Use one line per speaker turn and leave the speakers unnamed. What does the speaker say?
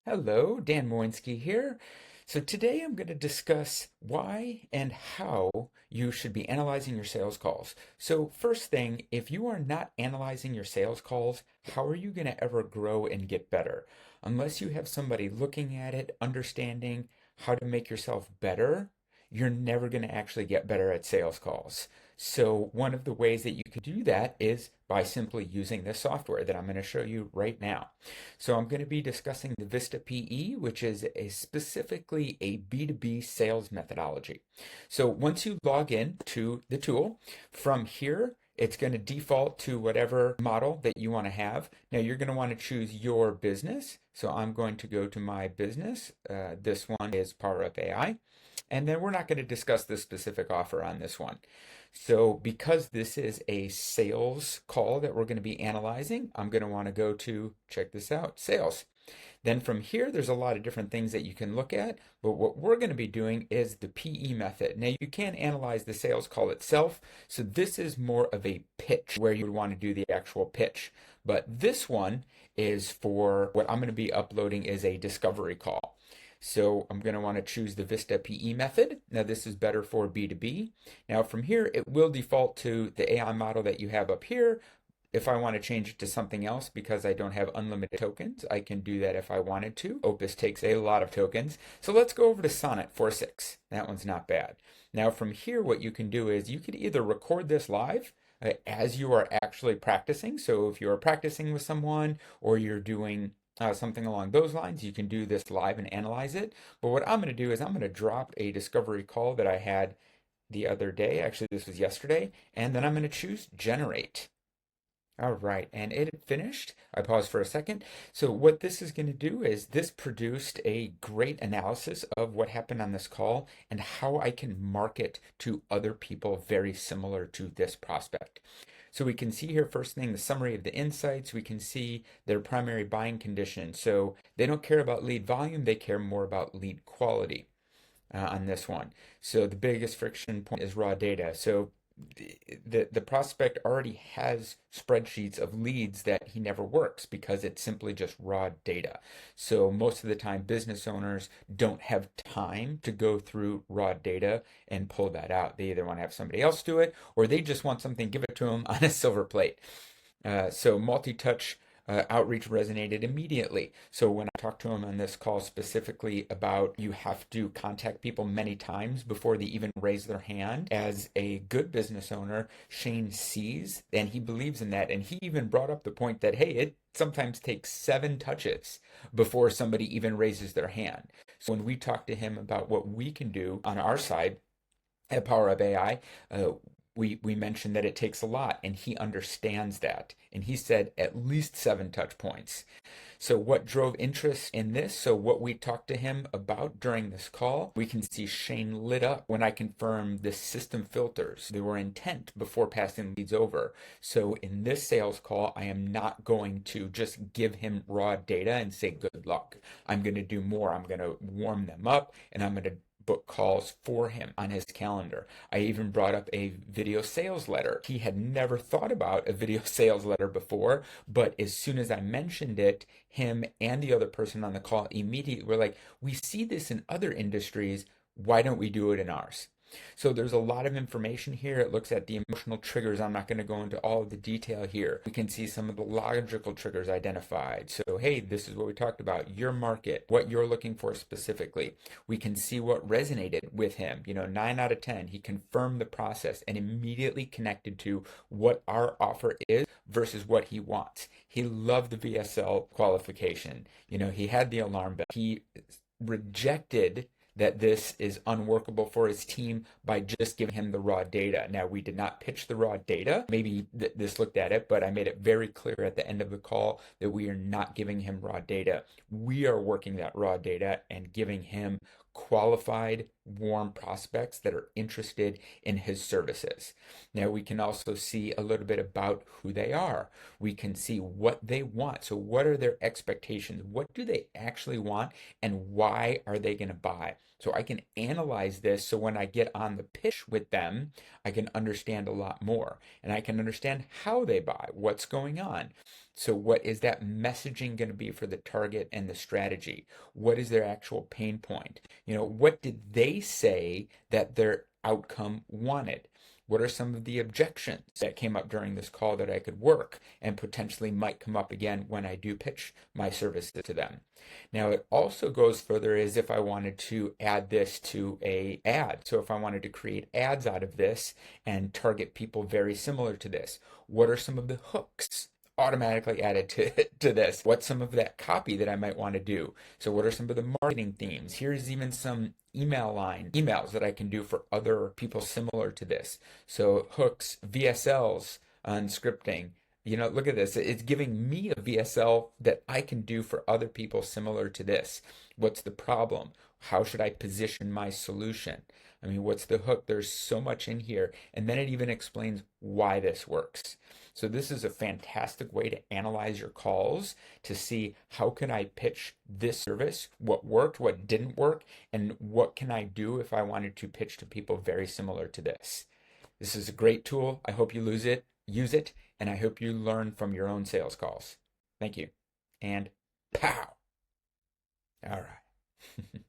Hello, Dan Moinsky here. So today I'm going to discuss why and how you should be analyzing your sales calls. So first thing, if you are not analyzing your sales calls, how are you going to ever grow and get better? Unless you have somebody looking at it, understanding how to make yourself better, you're never going to actually get better at sales calls. So one of the ways that you can do that is by simply using this software that I'm going to show you right now. So I'm going to be discussing the Vista PE, which is specifically a B2B sales methodology. So once you log in to the tool, from here, it's going to default to whatever model that you want to have. Now you're going to want to choose your business. So I'm going to go to my business. This one is Power Up AI. And then we're not going to discuss the specific offer on this one. So because this is a sales call that we're going to be analyzing, I'm going to want to go to, check this out, sales. Then from here, there's a lot of different things that you can look at, but what we're going to be doing is the PE method. Now you can analyze the sales call itself, so this is more of a pitch where you would want to do the actual pitch. But this one is for what I'm going to be uploading is a discovery call. So I'm going to want to choose the Vista PE method. Now this is better for B2B. Now from here, it will default to the AI model that you have up here. If I want to change it to something else because I don't have unlimited tokens, I can do that if I wanted to. Opus takes a lot of tokens. So let's go over to Sonnet 4.6. That one's not bad. Now from here, what you can do is you could either record this live as you are actually practicing. So if you're practicing with someone or you're doing something along those lines, you can do this live and analyze it. But what I'm going to do is I'm going to drop a discovery call that I had the other day. Actually, this was yesterday. And then I'm going to choose generate. All right, and it had finished. I paused for a second. So what this is going to do is this produced a great analysis of what happened on this call and how I can market to other people very similar to this prospect. So we can see here first thing the summary of the insights. We can see their primary buying condition. So they don't care about lead volume, they care more about lead quality on this one. So the biggest friction point is raw data. So the prospect already has spreadsheets of leads that he never works because it's simply just raw data. So most of the time business owners don't have time to go through raw data and pull that out. They either want to have somebody else do it or they just want something, give it to them on a silver plate. So multi-touch outreach resonated immediately. So when I talked to him on this call specifically about you have to contact people many times before they even raise their hand, as a good business owner, Shane sees and he believes in that. And he even brought up the point that, hey, it sometimes takes 7 touches before somebody even raises their hand. So when we talk to him about what we can do on our side at Power Up AI, we mentioned that it takes a lot, and he understands that. And he said at least 7 touch points. So what drove interest in this? So what we talked to him about during this call, we can see Shane lit up when I confirmed the system filters. They were intent before passing leads over. So in this sales call, I am not going to just give him raw data and say good luck. I'm going to do more. I'm going to warm them up, and I'm going to book calls for him on his calendar. I even brought up a video sales letter. He had never thought about a video sales letter before, but as soon as I mentioned it, him and the other person on the call immediately were like, we see this in other industries. Why don't we do it in ours? So there's a lot of information here. It looks at the emotional triggers. I'm not going to go into all of the detail here. We can see some of the logical triggers identified. So, hey, this is what we talked about, your market, what you're looking for specifically. We can see what resonated with him. 9 out of 10. He confirmed the process and immediately connected to what our offer is versus what he wants. He loved the VSL qualification. He had the alarm bell. He rejected that this is unworkable for his team by just giving him the raw data. Now, we did not pitch the raw data. Maybe this looked at it, but I made it very clear at the end of the call that we are not giving him raw data. We are working that raw data and giving him qualified, warm prospects that are interested in his services. Now, we can also see a little bit about who they are. We can see what they want. So what are their expectations? What do they actually want? And why are they going to buy? So I can analyze this so when I get on the pitch with them, I can understand a lot more. And I can understand how they buy, what's going on. So what is that messaging going to be for the target and the strategy? What is their actual pain point? What did they say that their outcome wanted? What are some of the objections that came up during this call that I could work and potentially might come up again when I do pitch my services to them? Now, it also goes further as if I wanted to add this to a ad. So if I wanted to create ads out of this and target people very similar to this, what are some of the hooks automatically added to this? What's some of that copy that I might want to do? So what are some of the marketing themes? Here's even some emails that I can do for other people similar to this. So hooks, VSLs, unscripting. Look at this. It's giving me a VSL that I can do for other people similar to this. What's the problem? How should I position my solution? I mean, what's the hook? There's so much in here. And then it even explains why this works. So this is a fantastic way to analyze your calls to see how can I pitch this service, what worked, what didn't work, and what can I do if I wanted to pitch to people very similar to this. This is a great tool. I hope you use it, and I hope you learn from your own sales calls. Thank you. And pow. All right.